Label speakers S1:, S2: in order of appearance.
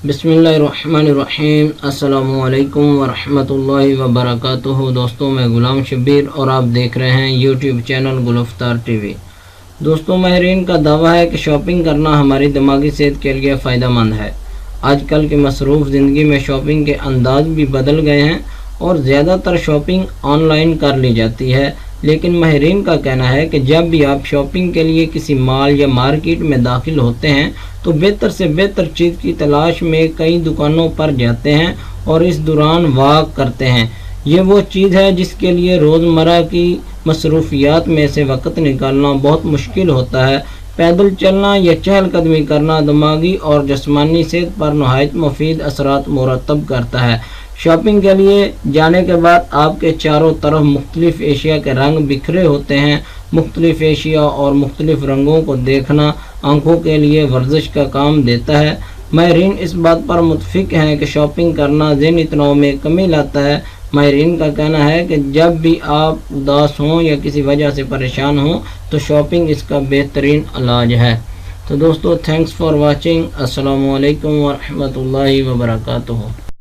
S1: बिस्मिल्लाहिर्रहमानिर्रहीम। अस्सलामु अलैकुम वरहमतुल्लाहि वबरकातुहू। दोस्तों, मैं गुलाम शब्बीर और आप देख रहे हैं यूट्यूब चैनल गुलफ्तार टीवी। दोस्तों, माहिरीन का दावा है कि शॉपिंग करना हमारी दिमागी सेहत के लिए फ़ायदेमंद है। आजकल की मसरूफ़ ज़िंदगी में शॉपिंग के अंदाज भी बदल गए हैं और ज़्यादातर शॉपिंग ऑनलाइन कर ली जाती है। लेकिन माहिरीन का कहना है कि जब भी आप शॉपिंग के लिए किसी मॉल या मार्केट में दाखिल होते हैं तो बेहतर से बेहतर चीज़ की तलाश में कई दुकानों पर जाते हैं और इस दौरान वॉक करते हैं। ये वो चीज़ है जिसके लिए रोज़मर्रा की मसरूफियात में से वक्त निकालना बहुत मुश्किल होता है। पैदल चलना या चहलकदमी करना दिमागी और जिस्मानी सेहत पर नहायत मुफीद असरात मुरतब करता है। शॉपिंग के लिए जाने के बाद आपके चारों तरफ मुख्तलिफ एशिया के रंग बिखरे होते हैं। मुख्तलिफ एशिया और मुख्तलिफ रंगों को देखना आंखों के लिए वर्जिश का काम देता है। माहिरीन इस बात पर मुत्फिक हैं कि शॉपिंग करना ज़हनी तनाव में कमी लाता है। माहिरीन का कहना है कि जब भी आप उदास हों या किसी वजह से परेशान हों तो शॉपिंग इसका बेहतरीन इलाज है। तो दोस्तों, थैंक्स फॉर वाचिंग। अस्सलामु अलैकुम वरहमतुल्लाहि वबरकातुहू।